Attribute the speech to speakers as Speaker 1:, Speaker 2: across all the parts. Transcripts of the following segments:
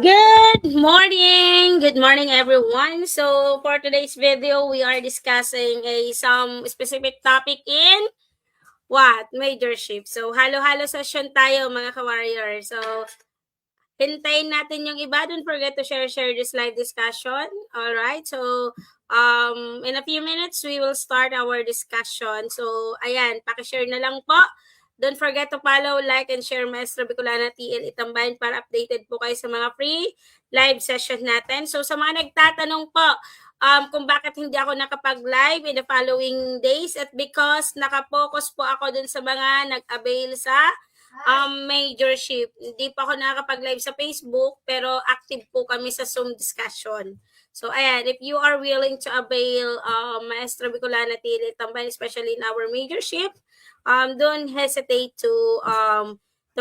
Speaker 1: Good morning everyone. So for today's video, we are discussing some specific topic in major shift. So halo-halo session tayo mga ka-warrior. So hintayin natin yung iba. Don't forget to share this live discussion. All right. So in a few minutes we will start our discussion. So ayan, paki-share na lang po. Don't forget to follow, like, and share Maestra Bicolana TL Itambayan para updated po kayo sa mga free live session natin. So sa mga nagtatanong po kung bakit hindi ako nakapag-live in the following days, at because nakapokus po ako dun sa mga nag-avail sa major shift. Hindi pa ako nakakapag-live sa Facebook, pero active po kami sa Zoom discussion. So, ayan, if you are willing to avail Maestra Bicolana TL Itambayan, especially in our major shift, don't hesitate to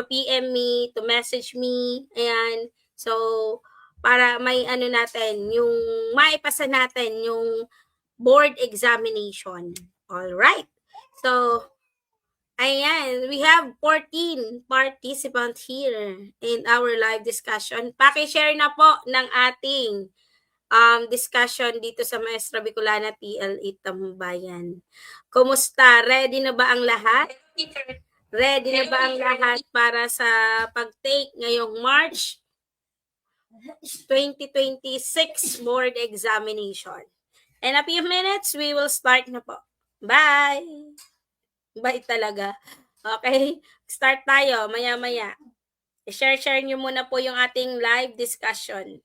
Speaker 1: PM me, to message me. Ayan. So, para may natin, yung maipasa natin yung board examination. All right. So, ayan, we have 14 participants here in our live discussion. Paki-share na po ng ating discussion dito sa Maestra Bicolana TL Tambayan. Kumusta? Ready na ba ang lahat? Ready na ba ang lahat para sa pag-take ngayong March 2026 board examination? In a few minutes, we will start na po. Bye! Bye talaga. Okay? Start tayo maya-maya. I-share nyo muna po yung ating live discussion.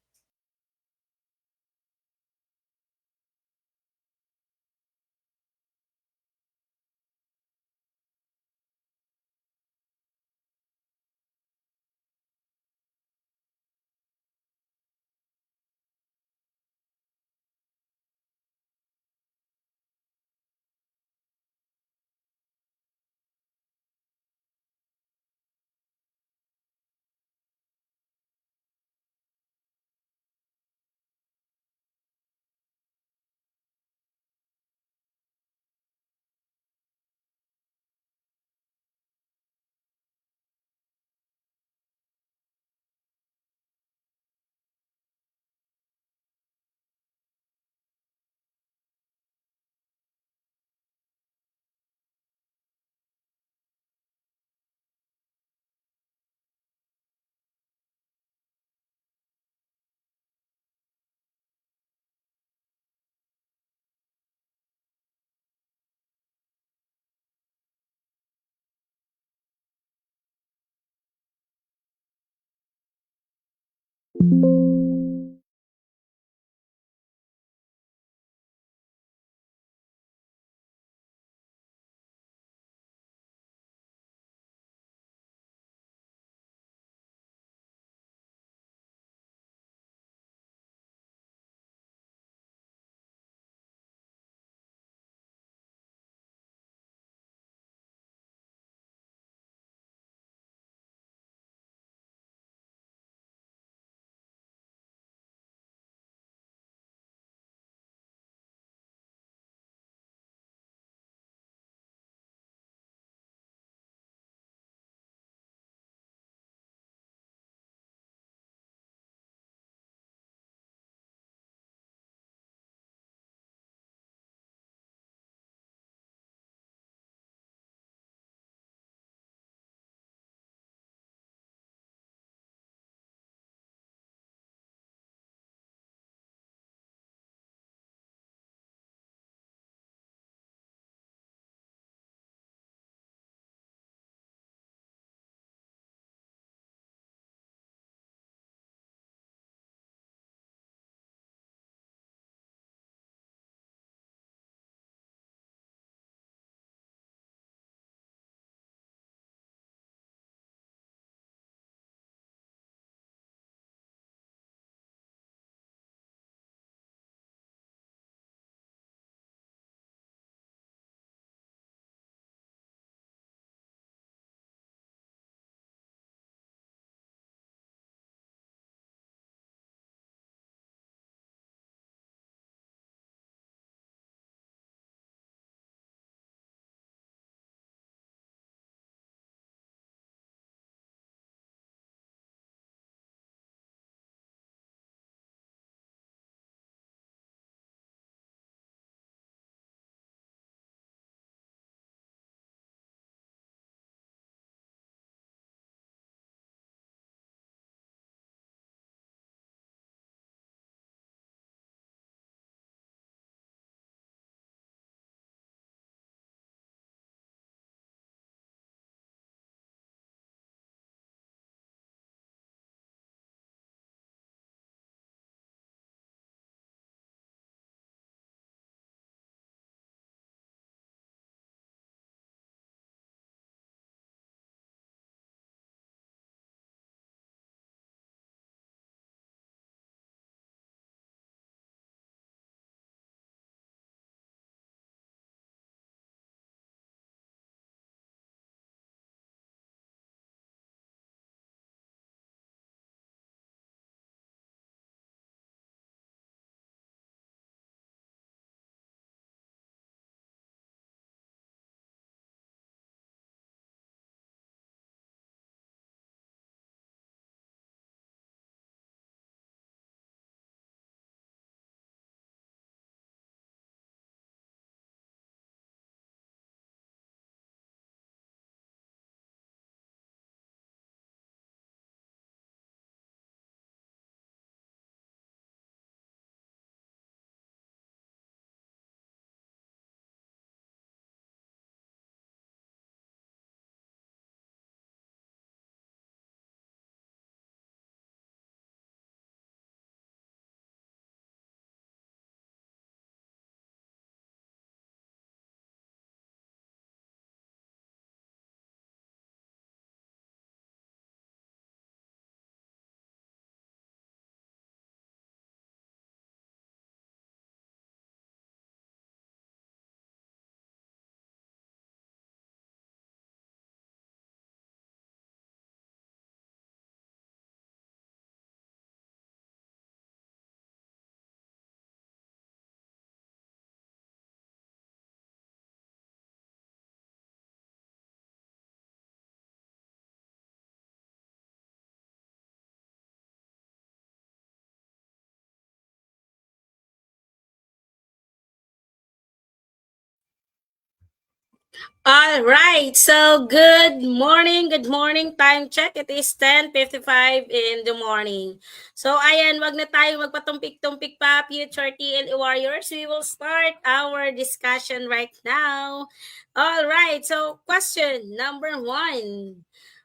Speaker 1: All right. So good morning. Good morning. Time check. It is 10:55 in the morning. So ayan, wag na tayong magpatumpik-tumpik pa, future TLE Warriors. We will start our discussion right now. All right. So question number 1.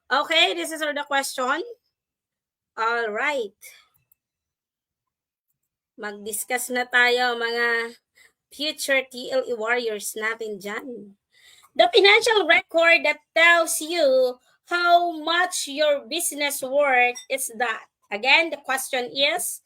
Speaker 1: Okay, this is the question. All right. Mag-discuss na tayo mga future TLE Warriors natin dyan. The financial record that tells you how much your business worth is that. Again, the question is,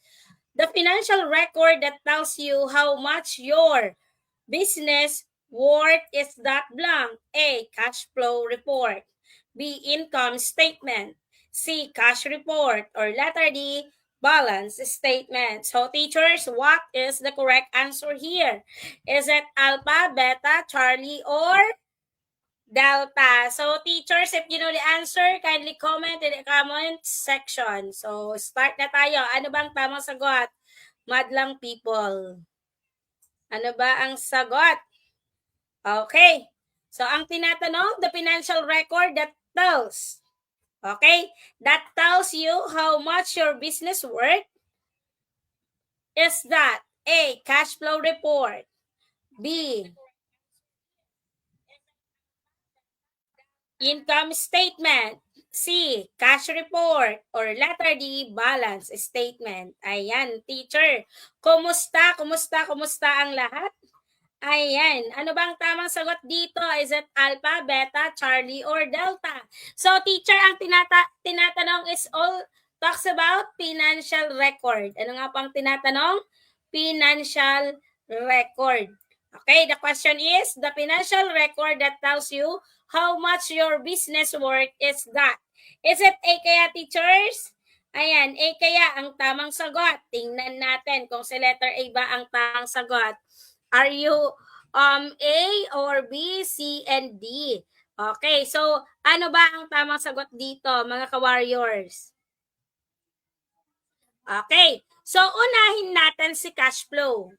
Speaker 1: the financial record that tells you how much your business worth is that blank. A, cash flow report. B, income statement. C, cash report. Or letter D, balance statement. So teachers, what is the correct answer here? Is it Alpha, Beta, Charlie, or Delta? So teachers, if you know the answer, kindly comment in the comment section. So start na tayo. Ano bang tamang sagot? Madlang people. Ano ba ang sagot? Okay. So ang tinatanong, the financial record that tells. Okay? That tells you how much your business worth is that A, cash flow report. B, income statement. C, cash report. Or letter D, balance statement. Ayan, teacher. Kumusta? Kumusta? Kumusta ang lahat? Ayan. Ano bang tamang sagot dito? Is it Alpha, Beta, Charlie, or Delta? So, teacher, ang tinatanong is all talks about financial record. Ano nga pang tinatanong? Financial record. Okay, the question is, the financial record that tells you how much your business worth is that. Is it A kaya, teachers? Ayan, A kaya ang tamang sagot. Tingnan natin kung sa letter A ba ang tamang sagot. Are you A or B, C, and D? Okay, so ano ba ang tamang sagot dito, mga ka-warriors? Okay, so unahin natin si cash flow.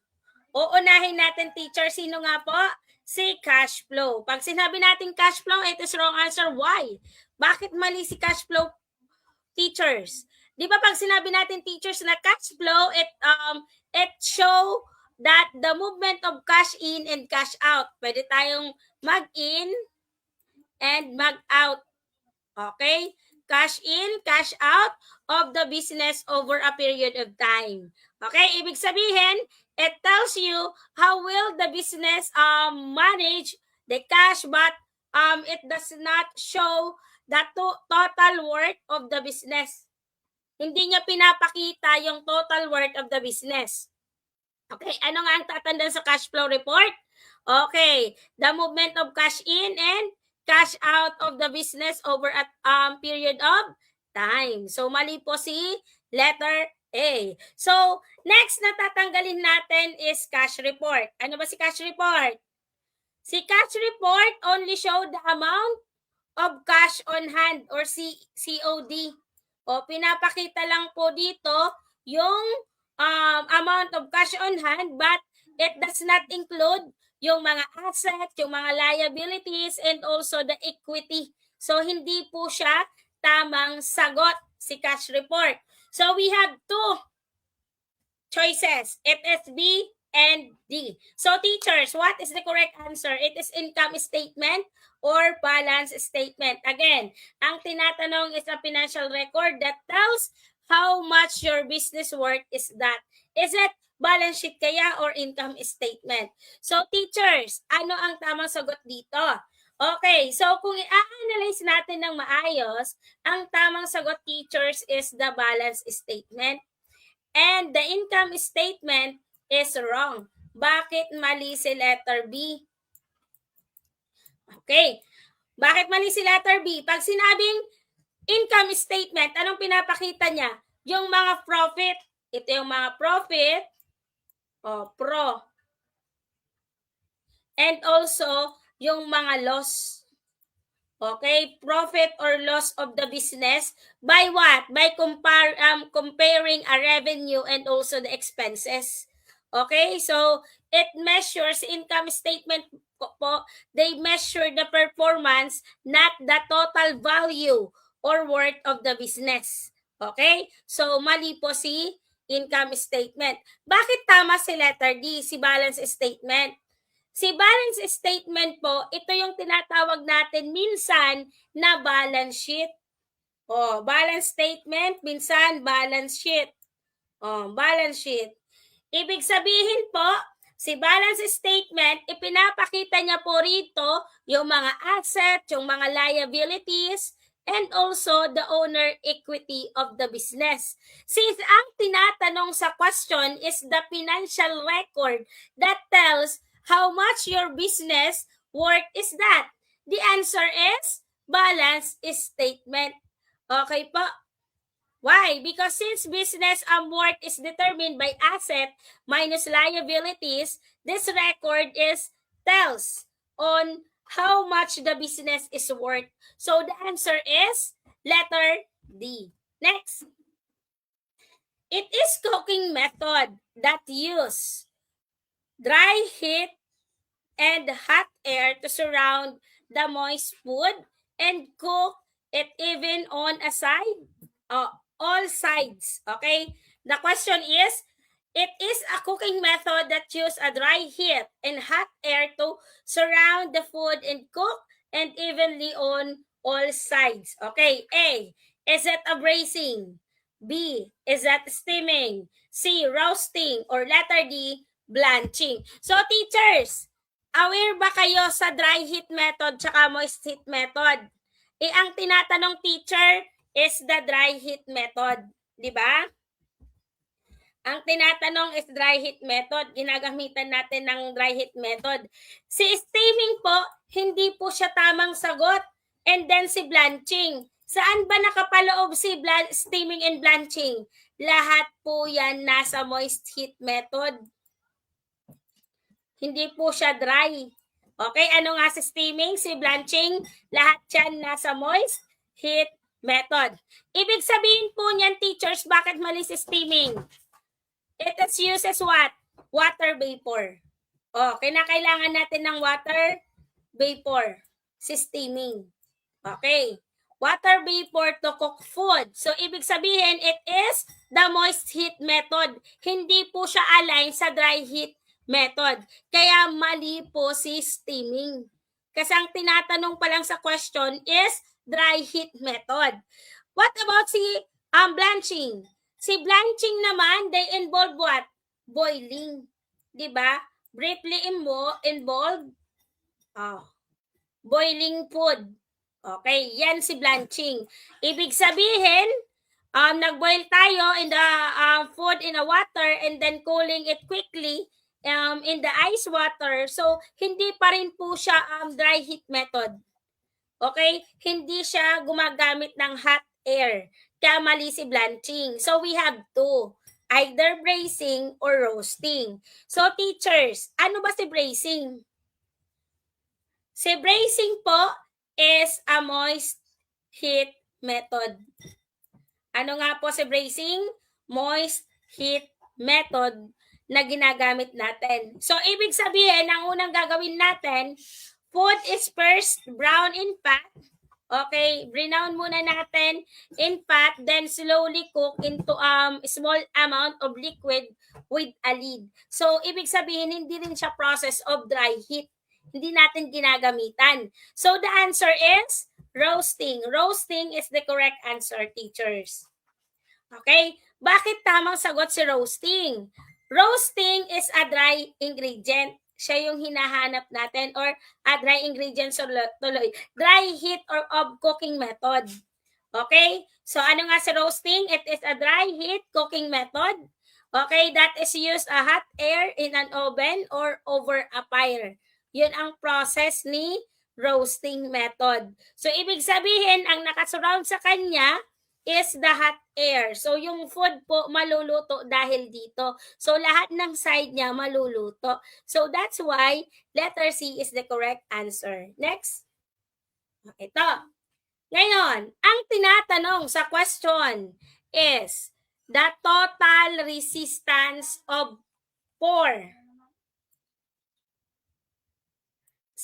Speaker 1: Uunahin natin, teacher, sino nga po? Si cash flow. Pag sinabi natin cash flow, it is wrong answer. Why? Bakit mali si cash flow, teachers? Di ba pag sinabi natin, teachers, na cash flow, it show that the movement of cash in and cash out. Pwede tayong mag-in and mag-out. Okay? Cash in, cash out of the business over a period of time. Okay? Ibig sabihin, it tells you how will the business manage the cash, but it does not show the total worth of the business. Hindi niya pinapakita yung total worth of the business. Okay, ano nga ang tatandaan sa cash flow report? Okay, the movement of cash in and cash out of the business over a period of time. So, mali po si letter A. So, next na tatanggalin natin is cash report. Ano ba si cash report? Si cash report only show the amount of cash on hand or COD. O, pinapakita lang po dito yung amount of cash on hand, but it does not include yung mga assets, yung mga liabilities, and also the equity. So, hindi po siya tamang sagot si cash report. So, we have two choices. It is B and D. So, teachers, what is the correct answer? It is income statement or balance statement. Again, ang tinatanong is a financial record that tells how much your business worth is that. Is it balance sheet kaya or income statement? So, teachers, ano ang tamang sagot dito? Okay, so kung i-analyze natin ng maayos, ang tamang sagot, teachers, is the balance statement. And the income statement is wrong. Bakit mali si letter B? Okay. Bakit mali si letter B? Pag sinabing income statement, anong pinapakita niya? Yung mga profit. Ito yung mga profit. Pro. And also, yung mga loss. Okay, profit or loss of the business by what? By comparing a revenue and also the expenses. Okay, so it measures income statement po, they measure the performance, not the total value or worth of the business. Okay? So, mali po si income statement. Bakit tama si letter D, si balance statement? Si balance statement po, ito yung tinatawag natin minsan na balance sheet. Balance statement, minsan balance sheet. Balance sheet. Ibig sabihin po, si balance statement, ipinapakita niya po rito yung mga asset, yung mga liabilities, and also the owner equity of the business. Since ang tinatanong sa question is the financial record that tells how much your business worth is that? The answer is balance statement. Okay po? Why? Because since business worth is determined by asset minus liabilities, this record tells on how much the business is worth. So the answer is letter D. Next. It is cooking method that use dry heat and hot air to surround the moist food and cook it even on a side, all sides. Okay? The question is, it is a cooking method that use a dry heat and hot air to surround the food and cook and evenly on all sides. Okay, A, is it a braising? B, is that steaming? C, roasting? Or letter D, blanching? So teachers, aware ba kayo sa dry heat method tsaka moist heat method? Ang tinatanong teacher is the dry heat method, di ba? Ang tinatanong is dry heat method. Ginagamitan natin ng dry heat method. Si steaming po, hindi po siya tamang sagot. And then si blanching. Saan ba nakapaloob si steaming and blanching? Lahat po yan nasa moist heat method. Hindi po siya dry. Okay, ano nga si steaming, si blanching? Lahat yan nasa moist heat method. Ibig sabihin po niyan, teachers, bakit mali si steaming? It is used as what? Water vapor. Kinakailangan natin ng water vapor. Si steaming. Okay. Water vapor to cook food. So, ibig sabihin, it is the moist heat method. Hindi po siya align sa dry heat method. Kaya mali po si steaming. Kasi ang tinatanong pa lang sa question is dry heat method. What about si blanching? Si blanching naman, they involve what? Boiling. Diba? Briefly involved boiling food. Okay, yan si blanching. Ibig sabihin, nag-boil tayo in the food in the water and then cooling it quickly in the ice water. So, hindi pa rin po siya dry heat method. Okay? Hindi siya gumagamit ng hot air. Kaya mali si blanching. So, we have two. Either braising or roasting. So, teachers, ano ba si braising? Si braising po is a moist heat method. Ano nga po si braising? Moist heat method na ginagamit natin. So, ibig sabihin, ang unang gagawin natin, food is first brown in fat. Okay, brown muna natin in fat, then slowly cook into small amount of liquid with a lid. So, ibig sabihin, hindi rin siya process of dry heat. Hindi natin ginagamitan. So, the answer is roasting. Roasting is the correct answer, teachers. Okay? Bakit tamang sagot si roasting? Roasting is a dry ingredient. Siya yung hinahanap natin or a dry ingredient tuloy. Dry heat or of cooking method. Okay? So, ano nga si roasting? It is a dry heat cooking method. Okay? That is use a hot air in an oven or over a fire. Yun ang process ni roasting method. So, ibig sabihin, ang nakasurround sa kanya is the hot air. So, yung food po maluluto dahil dito. So, lahat ng side niya maluluto. So, that's why letter C is the correct answer. Next. Ito. Ngayon, ang tinatanong sa question is the total resistance of 4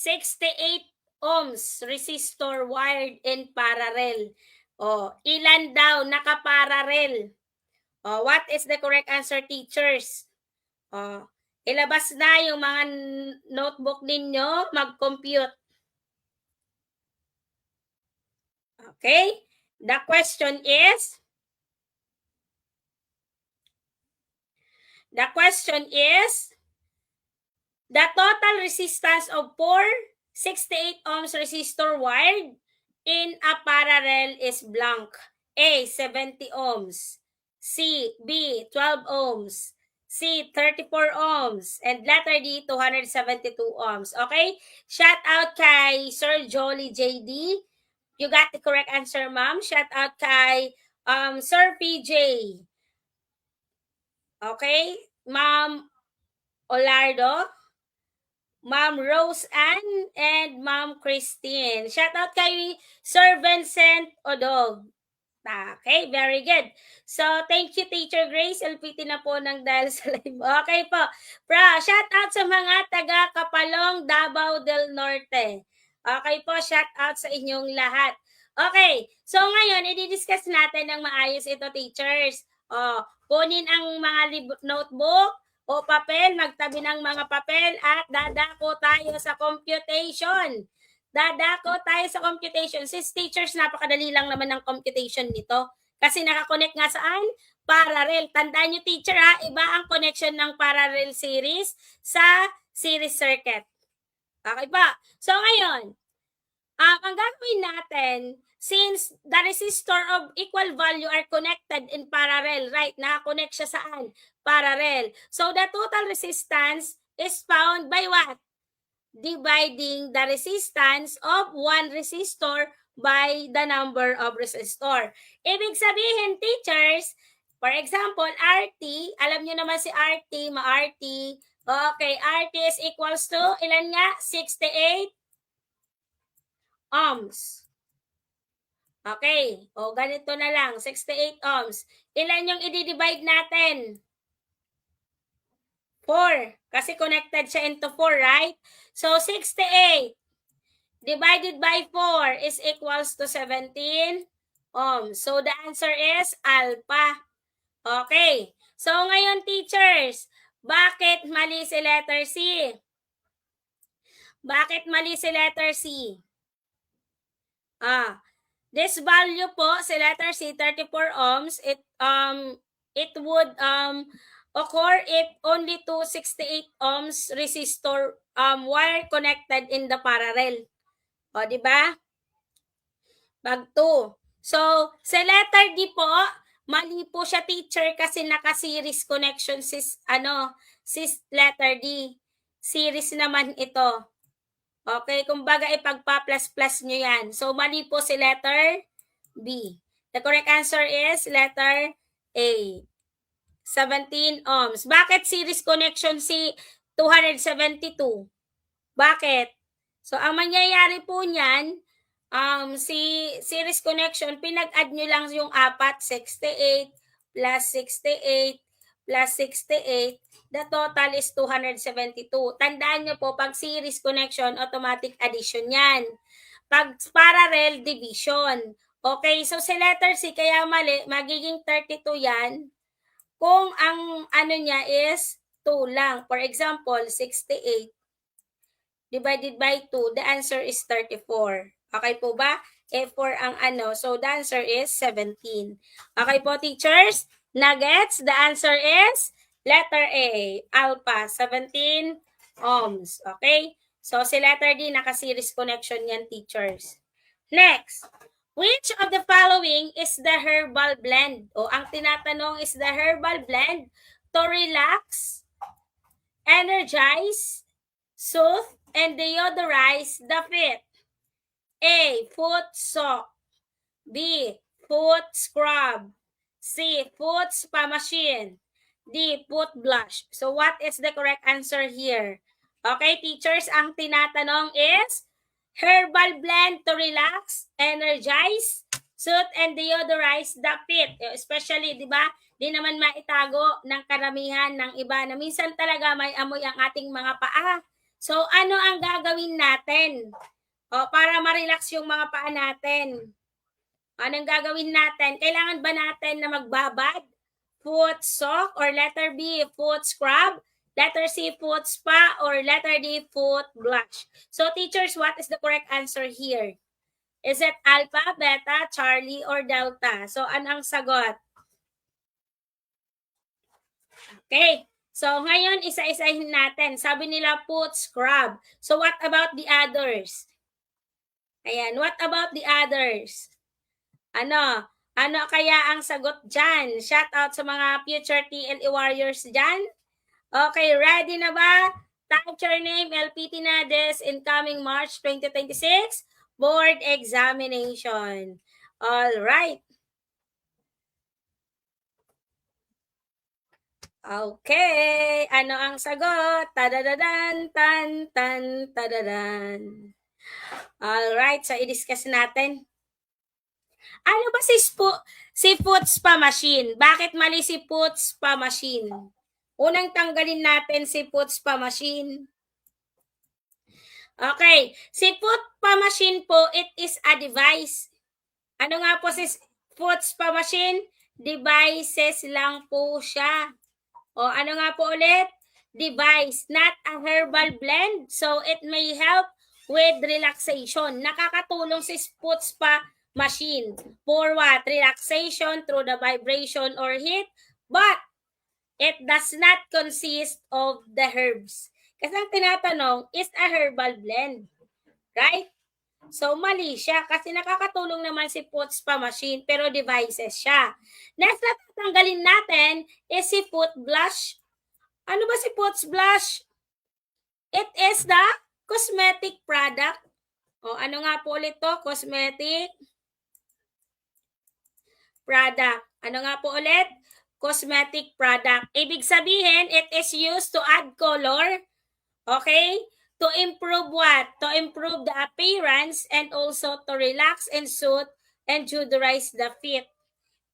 Speaker 1: 68 ohms resistor wired in parallel. Ilan daw nakaparallel? What is the correct answer, teachers? Ilabas na yung mga notebook ninyo, mag-compute. Okay? The question is, the total resistance of 68 ohms resistor wired in a parallel is blank. A, 70 ohms. B, 12 ohms. C, 34 ohms. And letter D, 272 ohms. Okay? Shout out kay Sir Jolly JD. You got the correct answer, ma'am. Shout out kay Sir PJ. Okay? Ma'am Olardo, Ma'am Rose Ann, and Ma'am Christine. Shout out kay Sir Vincent Odog. Okay, very good. So, thank you, Teacher Grace. LPT na po ng dahil sa live. Okay po. Shout out sa mga taga Kapalong, Davao del Norte. Okay po, shout out sa inyong lahat. Okay, so ngayon, i-discuss natin ng maayos ito, teachers. Kunin ang mga notebook o papel, magtabi ng mga papel at dadako tayo sa computation. Since teachers, napakadali lang naman ng computation nito. Kasi nakakonect nga saan? Parallel. Tandaan nyo, teacher, iba ang connection ng parallel series sa series circuit. Okay ba? So ngayon, ang gagawin natin, since the resistor of equal value are connected in parallel, right? Nakakonect siya saan? Parallel. So the total resistance is found by what? Dividing the resistance of one resistor by the number of resistor. Ibig sabihin, teachers, for example, RT, alam nyo naman si RT, ma-RT. Okay, RT is equals to, ilan nga? 68 ohms. Okay, ganito na lang, 68 ohms. Ilan yung i-divide natin? 4, kasi connected siya into 4, right? So, 68 divided by 4 is equals to 17 ohms. So, the answer is alpha. Okay. So, ngayon, teachers, bakit mali si letter C? Bakit mali si letter C? This value po, si letter C, 34 ohms, it would occur if only 268 ohms resistor wire connected in the parallel. Di ba? Pag 2. So, sa letter D po, mali po siya, teacher, kasi naka-series connection sis letter D. Series naman ito. Okay, kumbaga ipagpa-plus-plus nyo yan. So, mali po si letter B. The correct answer is letter A. 17 ohms. Bakit series connection si 272? Bakit? So, ang mangyayari po niyan, si series connection, pinag-add nyo lang yung 4, 68 plus 68 plus 68, the total is 272. Tandaan nyo po, pag series connection, automatic addition yan. Pag parallel, division. Okay, so si letter C, kaya mali, magiging 32 yan kung ang niya is 2 lang. For example, 68 divided by 2, the answer is 34. Okay po ba? F4 ang so the answer is 17. Okay po, teachers? Nuggets, the answer is letter A, alpha, 17 ohms. Okay? So, si letter D, naka-series connection yan, teachers. Next, which of the following is the herbal blend? Ang tinatanong is the herbal blend to relax, energize, soothe, and deodorize the feet. A, foot soak. B, foot scrub. C, foot spa machine. D, foot blush. So, what is the correct answer here? Okay, teachers, ang tinatanong is herbal blend to relax, energize, soothe, and deodorize the feet. Especially, di ba, di naman maitago ng karamihan ng iba na minsan talaga may amoy ang ating mga paa. So, ano ang gagawin natin? Para ma-relax yung mga paa natin. Anong gagawin natin? Kailangan ba natin na magbabad? Foot sock or letter B, foot scrub? Letter C, foot spa or letter D, foot blush? So teachers, what is the correct answer here? Is it alpha, beta, Charlie, or delta? So ano ang sagot? Okay. So ngayon, isa-isahin natin. Sabi nila foot scrub. So what about the others? Ayan, what about the others? Ano kaya ang sagot dyan? Shout out sa mga future TLE warriors dyan. Okay, ready na ba? Type your name, LPT Nades, incoming March 2026 board examination. All right. Okay, ano ang sagot? Tadadadan, tan, tan, tadadan. All right, so i-discuss natin. Ano ba si foot spa machine? Bakit mali si foot spa machine? Unang tanggalin natin si foot spa machine. Okay, si foot spa machine po, it is a device. Ano nga po si foot spa machine? Devices lang po siya. O ano nga po ulit? Device, not a herbal blend. So it may help with relaxation. Nakakatulong si foot spa machine. For what? Relaxation through the vibration or heat. But it does not consist of the herbs. Kasi ang tinatanong is a herbal blend. Right? So, mali siya kasi nakakatulong naman si foot spa machine pero devices siya. Next na tatanggalin natin is si foot blush. Ano ba si foot blush? It is the cosmetic product. O, ano nga po ulit to? Cosmetic product. Ano nga po ulit? Cosmetic product. Ibig sabihin, it is used to add color. Okay? To improve what? To improve the appearance and also to relax and soothe and deodorize the feet.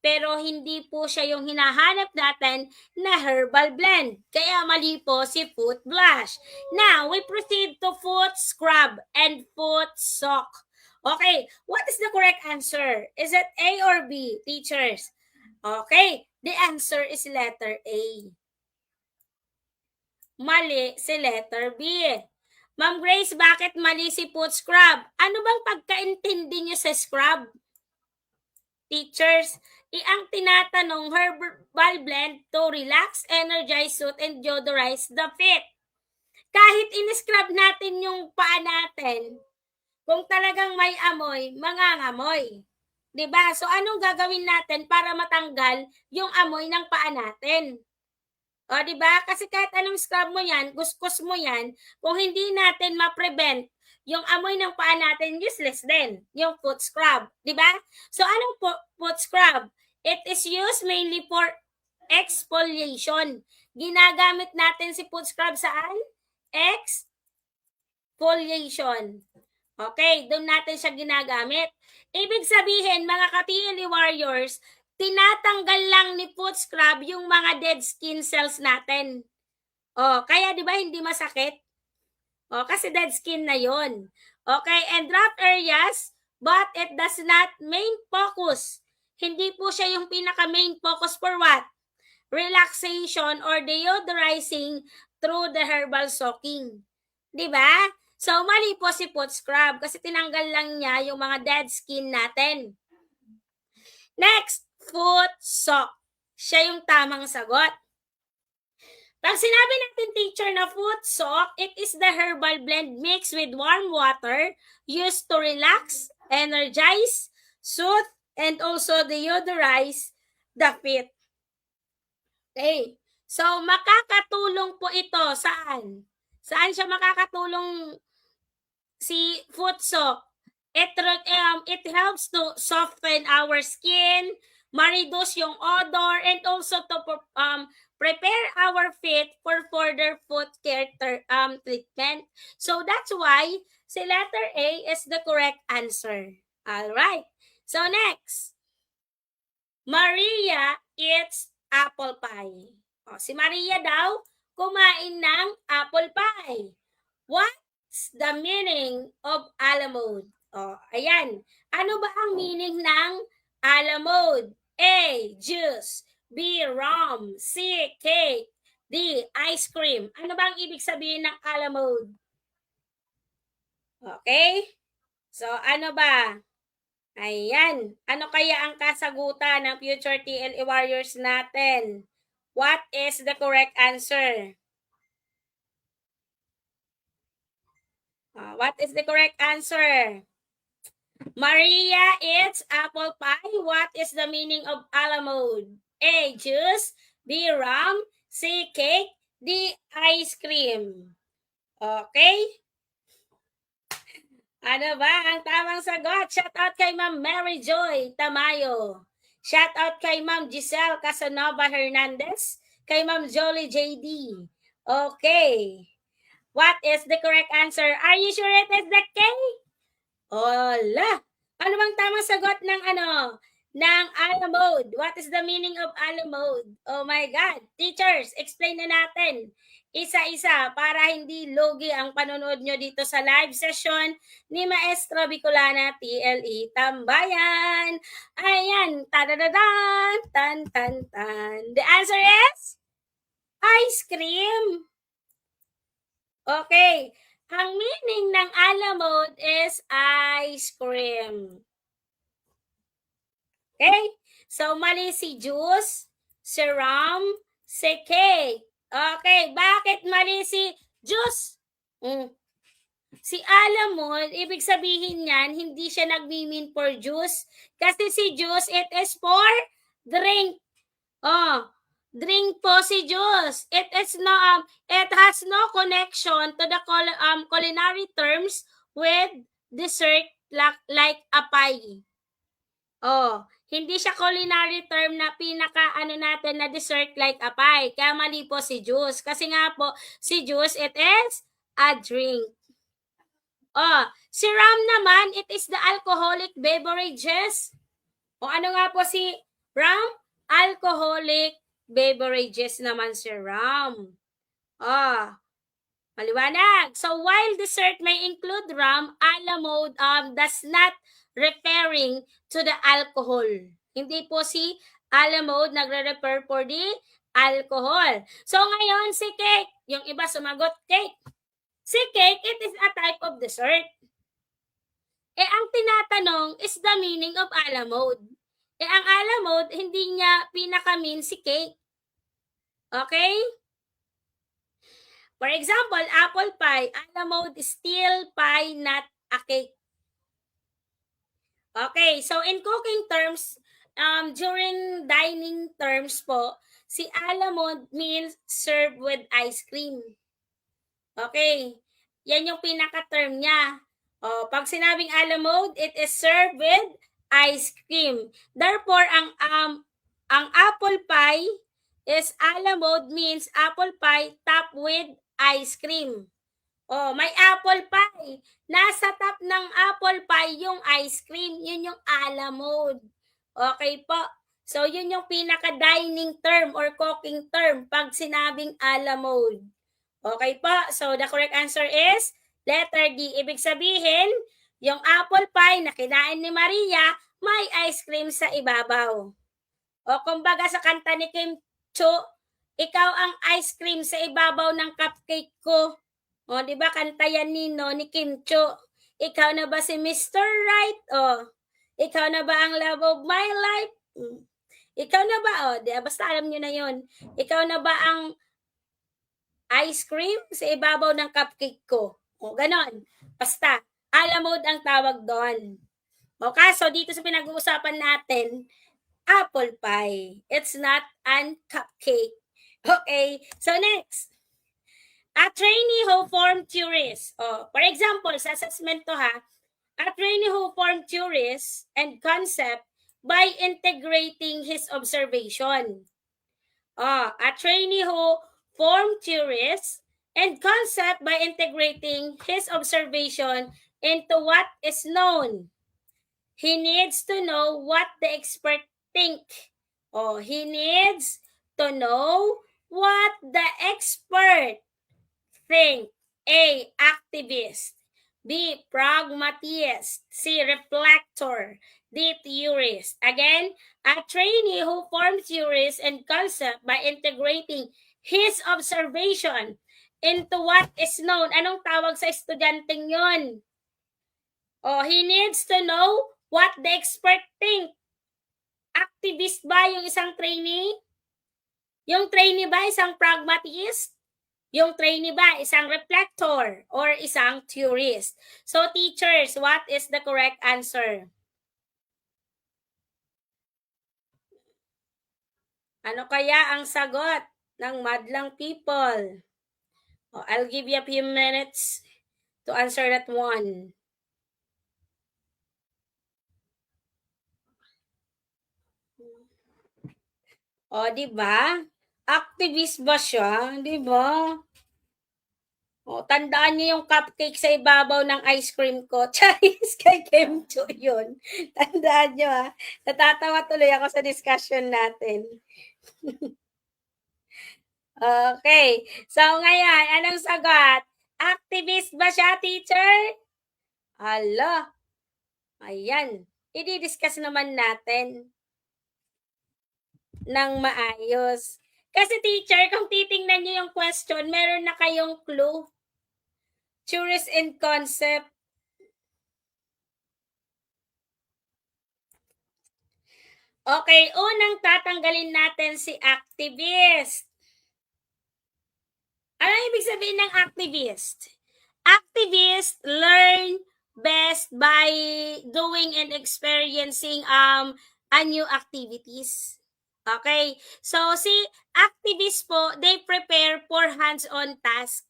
Speaker 1: Pero hindi po siya yung hinahanap natin na herbal blend. Kaya mali po si foot blush. Now, we proceed to foot scrub and foot sock. Okay, what is the correct answer? Is it A or B, teachers? Okay, the answer is letter A. Mali si letter B. Ma'am Grace, bakit mali si foot scrub? Ano bang pagkaintindi niyo sa scrub? Teachers, ang tinatanong herbal blend to relax, energize, soothe, and deodorize the feet. Kahit in-scrub natin yung paa natin, kung talagang may amoy, mangangamoy. 'Di ba? So anong gagawin natin para matanggal yung amoy ng paa natin? O, di ba? Kasi kahit anong scrub mo yan, kuskus mo yan, kung hindi natin ma-prevent yung amoy ng paa natin, useless din, yung foot scrub. Di ba? So, anong foot scrub? It is used mainly for exfoliation. Ginagamit natin si foot scrub saan? Exfoliation. Okay, doon natin siya ginagamit. Ibig sabihin, mga ka-TLE warriors, tinatanggal lang ni foot scrub yung mga dead skin cells natin. Kaya 'di ba hindi masakit? Kasi dead skin na 'yon. Okay, and rough areas, but it does not main focus. Hindi po siya yung pinaka main focus for what? Relaxation or deodorizing through the herbal soaking. 'Di ba? So mali po si foot scrub kasi tinanggal lang niya yung mga dead skin natin. Next, foot sock. Siya yung tamang sagot. Pag sinabi natin, teacher, na foot sock, it is the herbal blend mixed with warm water used to relax, energize, soothe, and also deodorize the feet. Okay. So, makakatulong po ito saan? Saan siya makakatulong si foot sock? It helps to soften our skin, ma-reduce yung odor, and also to prepare our feet for further foot care treatment. So that's why si letter A is the correct answer. Alright. So next, Maria eats apple pie. Si Maria daw kumain ng apple pie. What's the meaning of a la mode? Ayan. Ano ba ang meaning ng a la mode? A, juice. B, rum. C, cake. D, ice cream. Ano ba ang ibig sabihin ng a la mode? Okay? So, ano ba? Ayan. Ano kaya ang kasagutan ng future TLE Warriors natin? What is the correct answer? What is the correct answer? Maria, it's apple pie. What is the meaning of a la mode? A, juice. B, rum. C, cake. D, ice cream. Okay? Ano ba ang tamang sagot? Shout out kay Ma'am Mary Joy Tamayo. Shout out kay Ma'am Giselle Casanova Hernandez. Kay Ma'am Jolie JD. Okay. What is the correct answer? Are you sure it is the K? Hola! Ano bang tamang sagot ng a la mode? What is the meaning of a la mode? Oh my God! Teachers, explain na natin isa-isa para hindi lugi ang panonood nyo dito sa live session ni Maestra Bicolana TLE Tambayan. Ayan, tadadadan, tan. The answer is ice cream. Okay. Ang meaning ng a la mode is ice cream. Okay? So, mali si juice, si rum, si cake. Okay, bakit mali si juice? Si a la mode, ibig sabihin niyan, hindi siya nagmi-mean for juice. Kasi si juice, it is for drink. Drink po si juice. It has no connection to the culinary terms with dessert like a pie. Hindi siya culinary term na natin na dessert like a pie. Kaya mali po si juice. Kasi nga po, si juice, it is a drink. Si rum naman, it is the alcoholic beverages. Ano nga po si rum? Alcoholic beverages naman si rum. Maliwanag. So, while dessert may include rum, a la mode does not referring to the alcohol. Hindi po si a la mode nagre-refer for the alcohol. So, ngayon, si cake. Yung iba sumagot, cake. Si cake, it is a type of dessert. Ang tinatanong is the meaning of a la mode. Ang a la mode, hindi niya pinaka-mean si cake. Okay? For example, apple pie, a la mode is still pie, not a cake. Okay, so in cooking terms, during dining terms po, si a la mode means served with ice cream. Okay, yan yung pinaka-term niya. Pag sinabing a la mode, it is served with ice cream. Therefore, ang apple pie is a la mode means apple pie topped with ice cream. May apple pie. Nasa top ng apple pie yung ice cream. Yun yung a la mode. Okay po. So, yun yung pinaka-dining term or cooking term pag sinabing a la mode. Okay po. So, the correct answer is letter D. Ibig sabihin, yung apple pie na kinain ni Maria, may ice cream sa ibabaw. Kumbaga sa kanta ni Kim Cho, ikaw ang ice cream sa ibabaw ng cupcake ko. Di ba kanta yan ni Kim Cho? Ikaw na ba si Mr. Right? Ikaw na ba ang love of my life? Ikaw na ba? Basta alam nyo na yon. Ikaw na ba ang ice cream sa ibabaw ng cupcake ko? Ganon. Basta, a la mode ang tawag doon. Okay, so dito sa pinag-uusapan natin, apple pie. It's not an cupcake. Okay, so next. A trainee who formed theories. For example, sa assessment to ha, a trainee who formed theories and concept by integrating his observation. A trainee who formed theories and concept by integrating his observation into what is known. He needs to know what the expert think. He needs to know what the expert think. A. Activist. B. Pragmatist. C. Reflector. D. Theorist. Again, a trainee who forms theories and concept by integrating his observation into what is known. Anong tawag sa estudyanteng yun? He needs to know what the expert think. Activist ba yung isang trainee? Yung trainee ba isang pragmatist? Yung trainee ba isang reflector or isang theorist? So teachers, what is the correct answer? Ano kaya ang sagot ng madlang people? I'll give you a few minutes to answer that one. Di ba? Activist ba siya? Di ba? Tandaan niyo yung cupcake sa ibabaw ng ice cream ko. Charis kay Kemcho yun. Tandaan niyo ha. Natatawa tuloy ako sa discussion natin. Okay. So ngayon, anong sagot? Activist ba siya, teacher? Hala. Ayan. I-discuss naman natin ng maayos. Kasi teacher, kung titingnan niyo yung question, meron na kayong clue. Theories and concept. Okay, unang tatanggalin natin si activist. Ano ibig sabihin ng activist? Activists learn best by doing and experiencing a new activities. Okay, so si activists po, they prepare for hands-on task.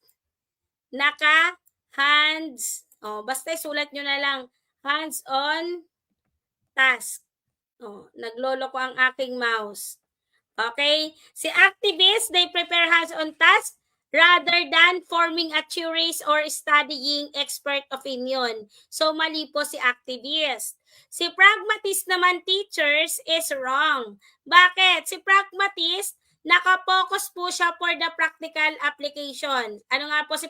Speaker 1: Hands, basta sulat nyo na lang, hands-on task. Naglolo ko ang aking mouse. Okay? Si activists, they prepare hands-on tasks rather than forming a theories or studying expert opinion. So, mali po si activist. Si pragmatist naman, teachers, is wrong. Bakit? Si pragmatist, nakapokus po siya for the practical application. Ano nga po si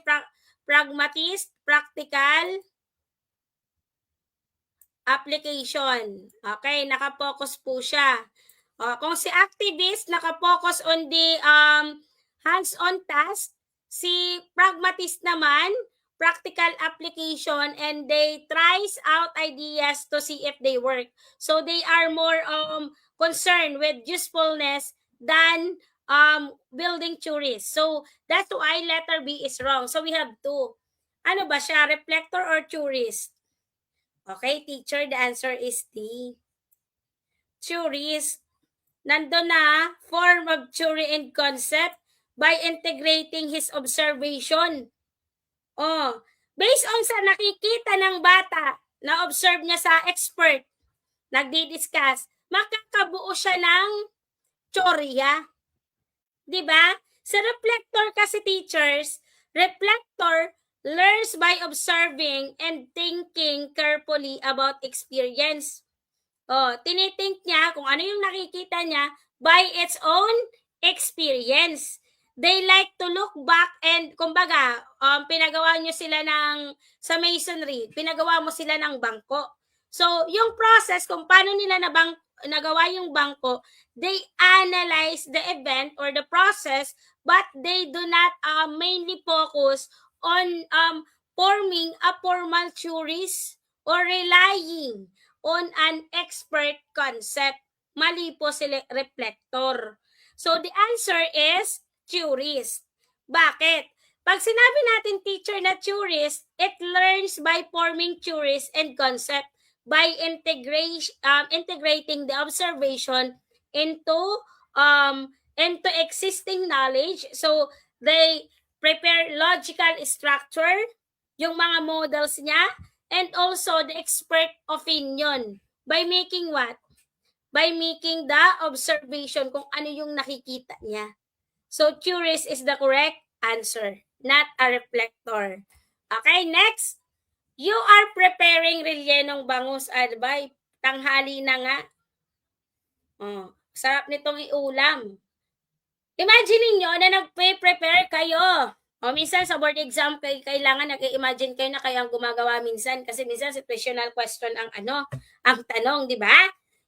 Speaker 1: pragmatist? Practical application. Okay, nakapokus po siya. Kung si activist, nakapokus on the hands-on task, si pragmatist naman, practical application, and they tries out ideas to see if they work. So they are more concerned with usefulness than building theories. So that's why letter B is wrong. So we have two. Ano ba siya? Reflector or theorist? Okay, teacher, the answer is D. Theorist. Nandun na, form of theory and concept by integrating his observation. Based on sa nakikita ng bata, na-observe niya sa expert, nagdi-discuss, makakabuo siya ng teorya. Diba? Sa reflector kasi, teachers, reflector learns by observing and thinking carefully about experience. Tinitink niya kung ano yung nakikita niya by its own experience. They like to look back and, kumbaga, pinagawa nyo sila sa masonry, pinagawa mo sila ng bangko. So, yung process, kung paano nila nagawa yung bangko, they analyze the event or the process, but they do not mainly focus on forming a formal theories or relying on an expert concept. Mali po si reflector. So, the answer is theorist. Bakit? Pag sinabi natin, teacher, na theorist, it learns by forming theories and concept by integrating the observation into existing knowledge. So, they prepare logical structure, yung mga models niya, and also the expert opinion by making what? By making the observation kung ano yung nakikita niya. So, theorist is the correct answer, not a reflector. Okay, next. You are preparing rellenong bangus, adbay. Tanghali na nga. Sarap nitong iulam. Imagine niyo na nagpe-prepare kayo O minsan sa board exam, kailangan nag-i-imagine kayo na kayo ang gumagawa minsan kasi minsan situational question ang ang tanong, di ba?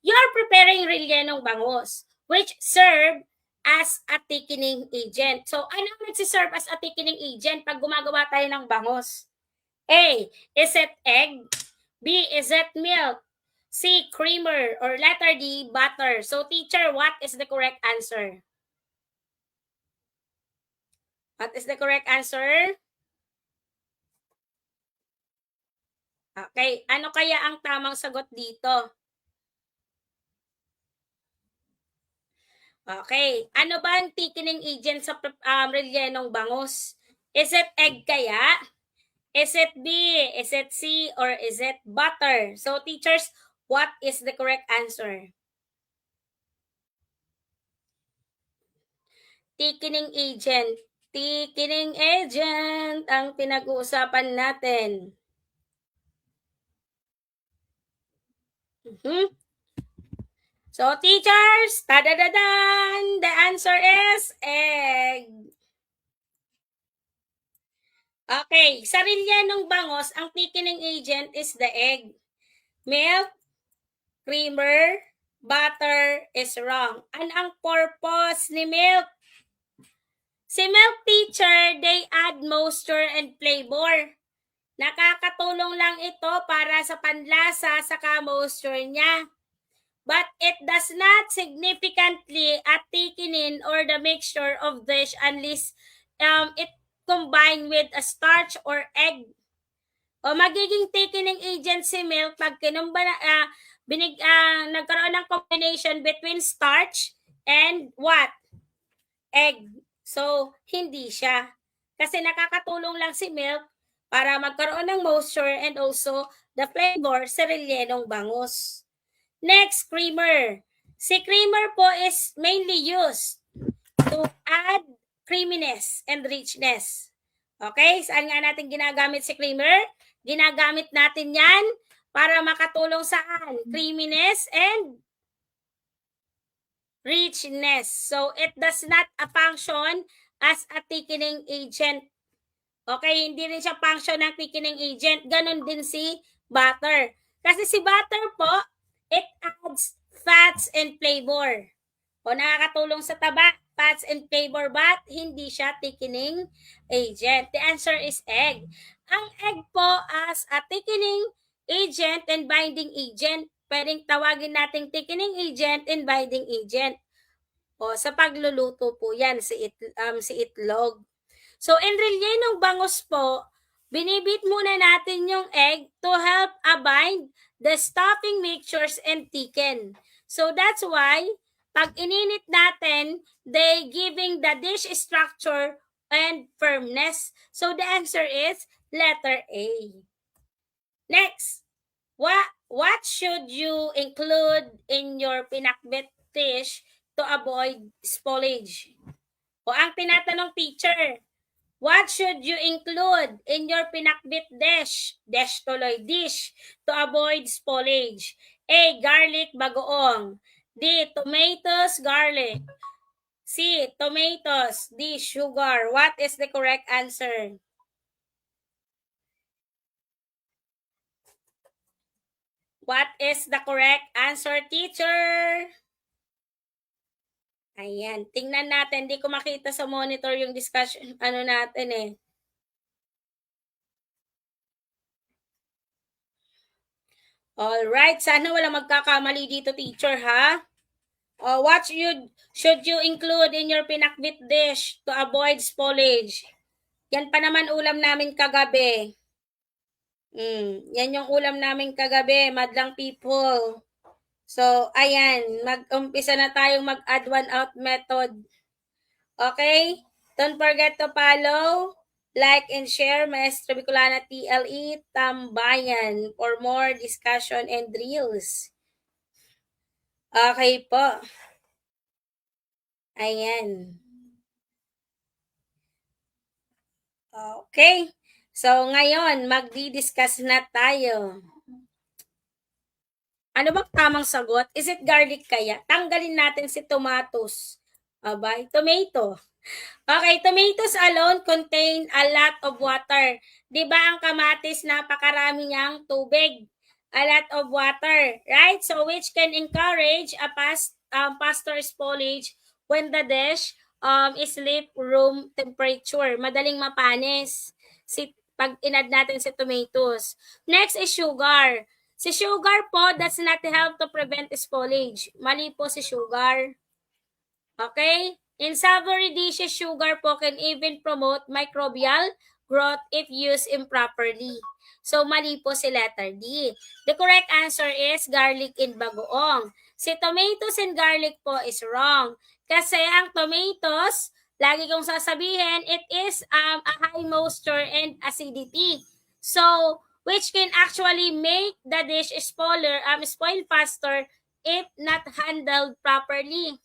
Speaker 1: You're preparing rellenong bangus which serve as a thickening agent. So, ano nagsiserve as a thickening agent pag gumagawa tayo ng bangus? A, is it egg? B, is it milk? C, creamer? Or letter D, butter? So, teacher, what is the correct answer? What is the correct answer? Okay, ano kaya ang tamang sagot dito? Okay, ano ba ang thickening agent sa rellenong bangus? Is it egg kaya? Is it B? Is it C? Or is it butter? So, teachers, what is the correct answer? Thickening agent. Thickening agent ang pinag-uusapan natin. So, teachers, tadadadan, the answer is egg. Okay, sa rellenong bangus, ang thickening agent is the egg. Milk, creamer, butter is wrong. Ano ang purpose ni milk? Si milk, teacher, they add moisture and flavor. Nakakatulong lang ito para sa panlasa sa moisture niya. But it does not significantly thicken or the mixture of dish unless it combined with a starch or egg. O magiging thickening agent si milk pag nagkaroon ng combination between starch and what? Egg. So, hindi siya. Kasi nakakatulong lang si milk para magkaroon ng moisture and also the flavor sa rellenong bangus. Next, creamer. Si creamer po is mainly used to add creaminess and richness. Okay? Saan nga natin ginagamit si creamer? Ginagamit natin yan para makatulong saan? Creaminess and richness. So, it does not function as a thickening agent. Okay? Hindi rin siya function ng thickening agent. Ganon din si butter. Kasi si butter po, it adds fats and flavor. O nakakatulong sa taba, fats and flavor, but hindi siya thickening agent. The answer is egg. Ang egg po as a thickening agent and binding agent, pwedeng tawagin nating thickening agent and binding agent. O sa pagluluto po yan, si itlog. So, in rellenong bangus po, binibit muna natin yung egg to help bind the stuffing mixtures and thicken. So, that's why, pag ininit natin, they giving the dish structure and firmness. So, the answer is letter A. Next, what should you include in your pinakbet dish to avoid spoilage? O ang tinatanong teacher, what should you include in your pinakbit dish to avoid spoilage? A, garlic bagoong. D, tomatoes, garlic. C, tomatoes. D, sugar. What is the correct answer? What is the correct answer, teacher? Ayan, tingnan natin. Hindi ko makita sa monitor yung discussion, natin eh. Alright, sana wala magkakamali dito, teacher, ha? What should you include in your pinakbit dish to avoid spoilage? Yan pa naman ulam namin kagabi. Yan yung ulam namin kagabi, madlang people. So, ayan, mag-umpisa na tayong mag-add one out method. Okay? Don't forget to follow, like, and share Maestro Bicolana TLE Tambayan for more discussion and drills. Okay po. Ayan. Okay. So, ngayon, magdi-discuss na tayo. Ano bang tamang sagot? Is it garlic kaya? Tanggalin natin si tomatoes. Abay, tomato. Okay, tomatoes alone contain a lot of water. 'Di ba ang kamatis napakarami niyang tubig? A lot of water, right? So which can encourage a pastor's foliage when the dish is leave room temperature. Madaling mapanis pag inad natin si tomatoes. Next is sugar. Si sugar po does not help to prevent spoilage. Mali po si sugar. Okay? In savory dishes, sugar po can even promote microbial growth if used improperly. So, mali po si letter D. The correct answer is garlic in bagoong. Si tomatoes and garlic po is wrong. Kasi ang tomatoes, lagi kong sasabihin, it is a high moisture and acidity. So, which can actually make the dish spoil faster if not handled properly.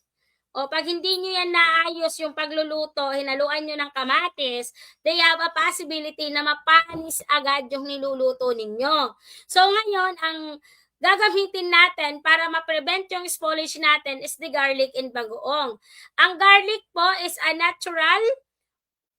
Speaker 1: O pag hindi nyo yan naayos yung pagluluto, hinaluan nyo ng kamatis, they have a possibility na mapanis agad yung niluluto ninyo. So ngayon, ang gagamitin natin para ma-prevent yung spoilage natin is the garlic in bagoong. Ang garlic po is a natural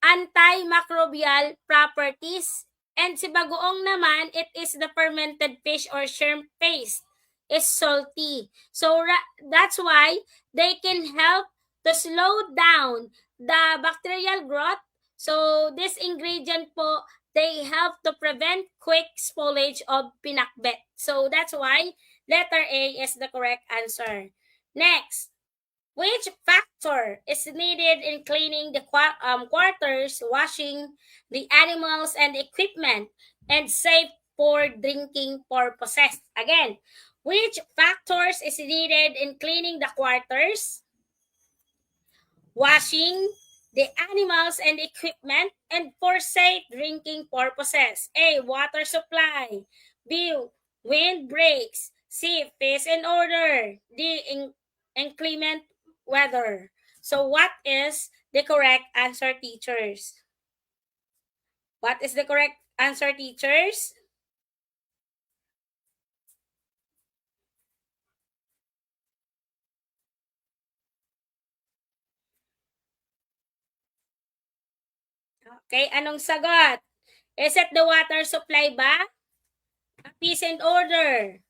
Speaker 1: antimicrobial properties. And si bagoong naman, it is the fermented fish or shrimp paste. Is salty. So that's why they can help to slow down the bacterial growth. So this ingredient po, they help to prevent quick spoilage of pinakbet. So that's why letter A is the correct answer. Next, which factor is needed in cleaning the quarters, washing the animals and equipment, and safe for drinking purposes? Again, which factors is needed in cleaning the quarters, washing the animals and equipment, and for safe drinking purposes? A. Water supply. B. Wind breaks. C. Peace and order. D. Inclement weather. So what is the correct answer, teachers? What is the correct answer, teachers? Okay, anong sagot? Is it the water supply ba? Peace and order.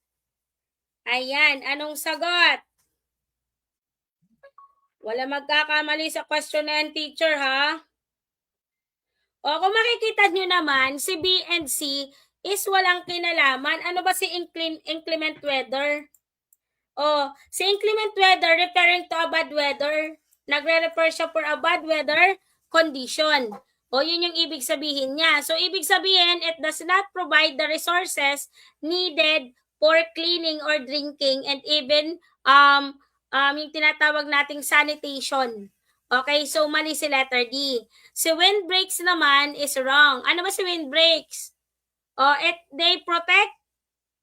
Speaker 1: Ayan, anong sagot? Wala magkakamali sa question na yan, teacher, ha? O, kung makikita nyo naman, si B and C is walang kinalaman. Ano ba si inclement weather? O, si inclement weather referring to a bad weather. Nagre-refer siya for a bad weather condition. O, yun yung ibig sabihin niya. So, ibig sabihin, it does not provide the resources needed for cleaning or drinking and even yung tinatawag nating sanitation. Okay, so mali si letter D. Si windbreaks naman is wrong. Ano ba si windbreaks? They protect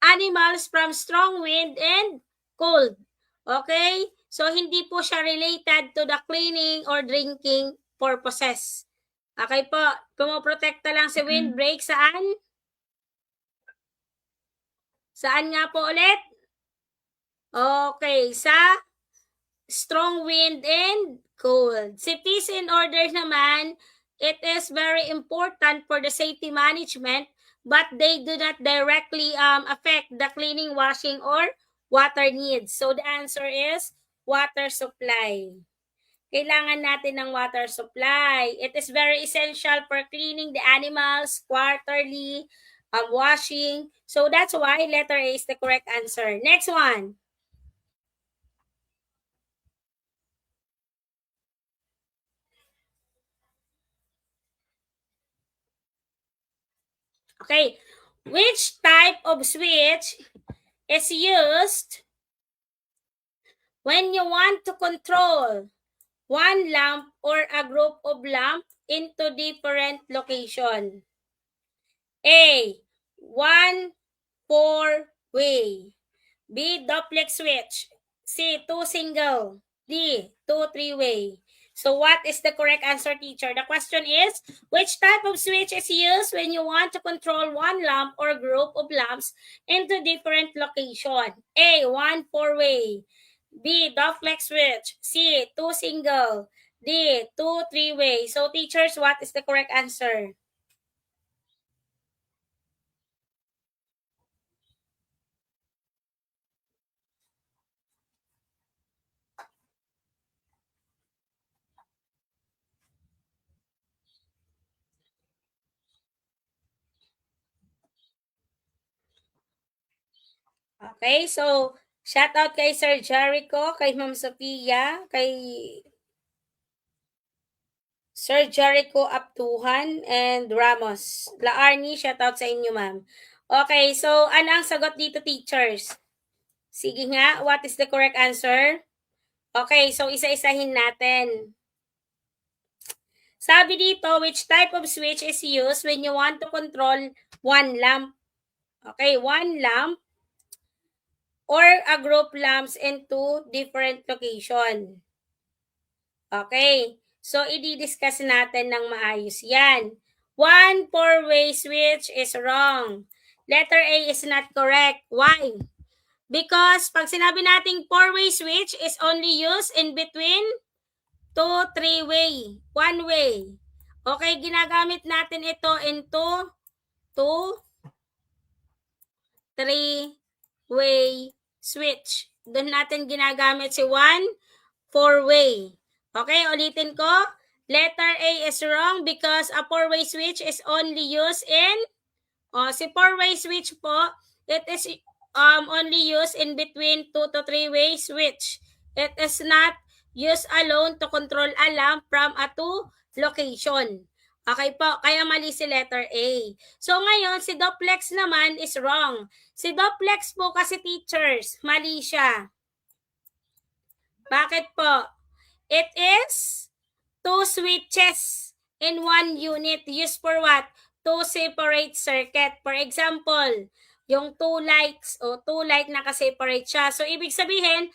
Speaker 1: animals from strong wind and cold. Okay? So, hindi po siya related to the cleaning or drinking purposes. Okay po, pumoprotekta lang si windbreak saan? Saan nga po ulit? Okay, sa strong wind and cold. Si peace and order naman, it is very important for the safety management, but they do not directly affect the cleaning, washing, or water needs. So the answer is water supply. Kailangan natin ng water supply. It is very essential for cleaning the animals quarterly, washing. So that's why letter A is the correct answer. Next one. Okay, which type of switch is used when you want to control one lamp or a group of lamp into different location? A. 1-4-way. B. Duplex switch. C. 2 single. D. 2 3-way. So what is the correct answer, teacher? The question is, which type of switch is used when you want to control one lamp or group of lamps into different location? A. 1-4-way. B, duplex switch. C, two single. D, two three-way. So teachers, what is the correct answer? Okay, so shout out kay Sir Jericho, kay Ma'am Sophia, kay Sir Jericho Aptuhan and Ramos. Laarni, shout out sa inyo, ma'am. Okay, so ano ang sagot dito, teachers? Sige nga, what is the correct answer? Okay, so isa-isahin natin. Sabi dito, which type of switch is used when you want to control one lamp? Okay, one lamp or a group lamps in two different location. Okay, so i-discuss natin ng maayos yan. One four-way switch is wrong. Letter A is not correct. Why? Because pag sinabi nating four-way switch is only used in between two three-way, one-way. Okay, ginagamit natin ito into two three-way switch. Doon natin ginagamit si one four-way. Okay, ulitin ko. Letter A is wrong because a four-way switch is only used in, si four-way switch po, it is only used in between two to three-way switch. It is not used alone to control a lamp from a two location. Okay po, kaya mali si letter A. So ngayon, si duplex naman is wrong. Si duplex po kasi teachers, mali siya. Bakit po? It is two switches in one unit used for what? To separate circuit. For example, yung two lights o two light naka-separate siya. So, ibig sabihin,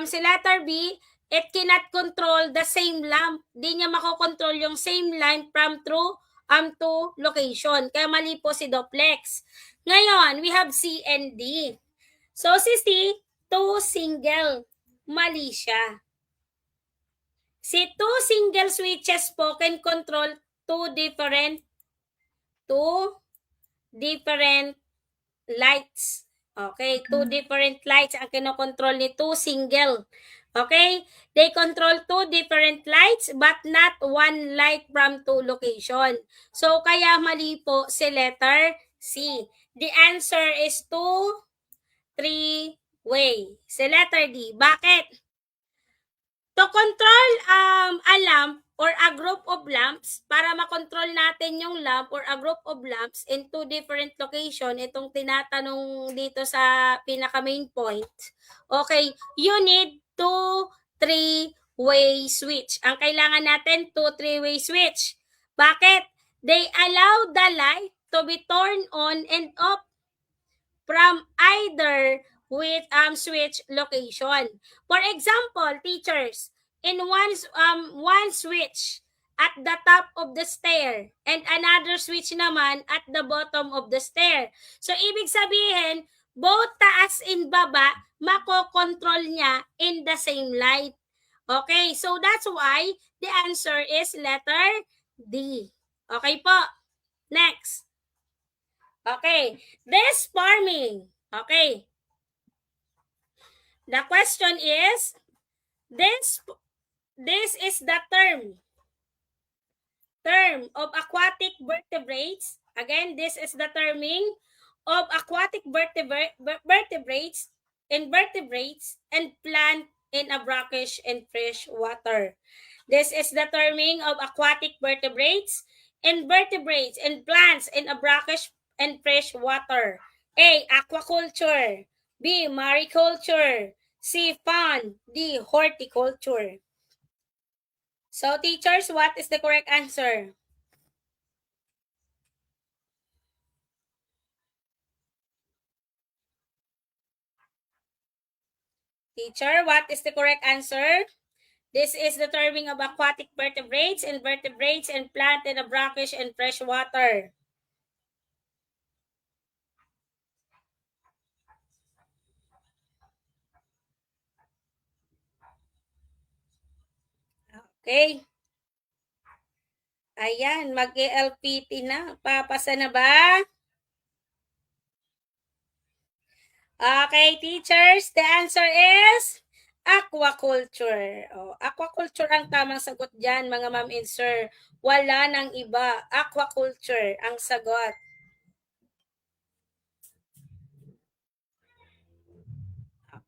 Speaker 1: si letter B, it cannot control the same lamp. Di niya makokontrol yung same lamp from two location. Kaya mali po si duplex. Ngayon, we have C and D. So, si C, two single. Mali siya. Si two single switches po can control two different lights. Okay, two different lights ang kinokontrol ni two single. Okay, they control two different lights but not one light from two location. So, kaya mali po si letter C. The answer is two three-way. Si letter D. Bakit? To control a lamp or a group of lamps, para makontrol natin yung lamp or a group of lamps in two different location, itong tinatanong dito sa pinaka main point. Okay, you need two three-way switch. Ang kailangan natin, two three-way switch. Bakit? They allow the light to be turned on and off from either with switch location. For example, teachers, in one switch at the top of the stair and another switch naman at the bottom of the stair. So, ibig sabihin, both taas and baba, makokontrol niya in the same light. Okay, so that's why the answer is letter D. Okay po. Next. Okay, this farming. Okay. The question is, this is the term of aquatic vertebrates. Again, this is the terming of aquatic vertebrates, invertebrates, and plant in a brackish and fresh water. This is the terming of aquatic vertebrates, invertebrates, and plants in a brackish and fresh water. A. Aquaculture. B. Mariculture. C. Pond. D. Horticulture. So, teachers, what is the correct answer? Teacher, what is the correct answer? This is the terming of aquatic vertebrates, invertebrates, and plant in a brackish and fresh water. Okay. Ayan, mag-LPT na. Papasa na ba? Okay, teachers, the answer is aquaculture. Aquaculture ang tamang sagot dyan, mga ma'am and sir. Wala nang iba. Aquaculture ang sagot.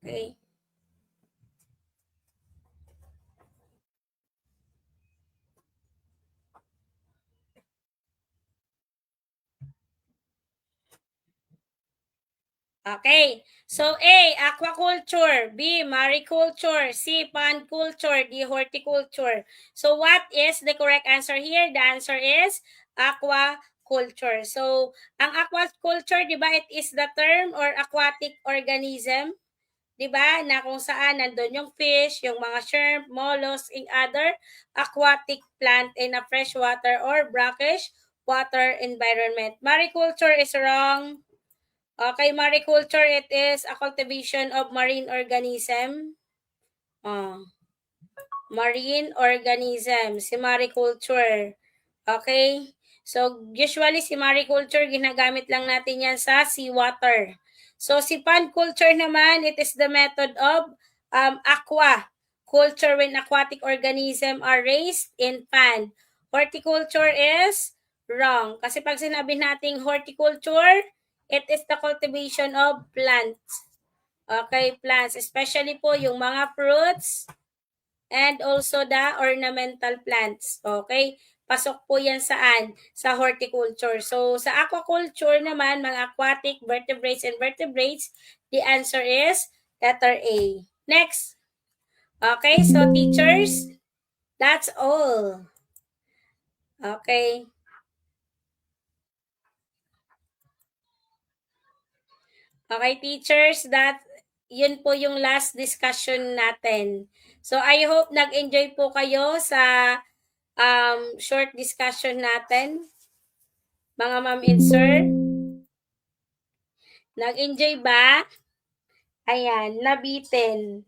Speaker 1: Okay. Okay. So A, aquaculture. B, mariculture. C, pond culture. D, horticulture. So what is the correct answer here? The answer is aquaculture. So ang aquaculture, di ba, it is the term or aquatic organism, di ba, na kung saan nandun yung fish, yung mga shrimp, mollusks, and other aquatic plant in a freshwater or brackish water environment. Mariculture is wrong. Okay, mariculture, it is a cultivation of marine organism. Marine organism, si mariculture. Okay? So, usually si mariculture, ginagamit lang natin yan sa seawater. So, si pond culture naman, it is the method of aqua culture when aquatic organism are raised in pond. Horticulture is wrong. Kasi pag sinabi nating horticulture, it is the cultivation of plants. Okay, plants. Especially po yung mga fruits and also the ornamental plants. Okay? Pasok po yan saan? Sa horticulture. So, sa aquaculture naman, mga aquatic vertebrates and vertebrates, the answer is letter A. Next. Okay, so teachers, that's all. Okay. Okay, teachers, yun po yung last discussion natin. So, I hope nag-enjoy po kayo sa short discussion natin. Mga ma'am and sir. Nag-enjoy ba? Ayan, nabitin.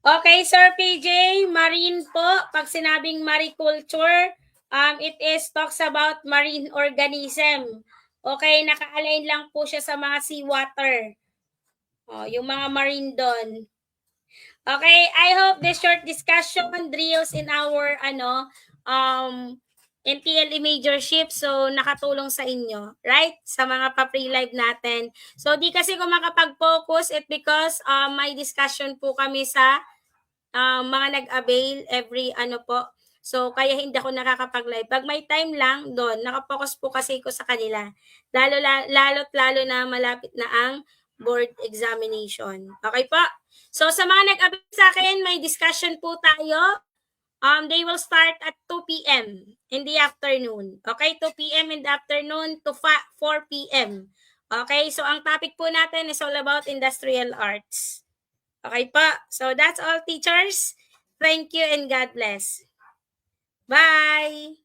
Speaker 1: Okay, Sir PJ, marine po. Pag sinabing mariculture, it is talks about marine organism. Okay, naka-align lang po siya sa mga seawater. Yung mga marine doon. Okay, I hope this short discussion drills in our NTLE majorship, so nakatulong sa inyo, right? Sa mga pa-pre-live natin. So di kasi ko makapag-focus it because may discussion po kami sa mga nag-avail every po. So kaya hindi ako nakakapag-live. Pag may time lang doon, nakapokus po kasi ko sa kanila. Lalo na malapit na ang board examination. Okay po? So sa mga nag-avail sa akin, may discussion po tayo. They will start at 2 p.m. in the afternoon. Okay, 2 p.m. in the afternoon to 4 p.m. Okay, so ang topic po natin is all about industrial arts. Okay po, so that's all teachers. Thank you and God bless. Bye!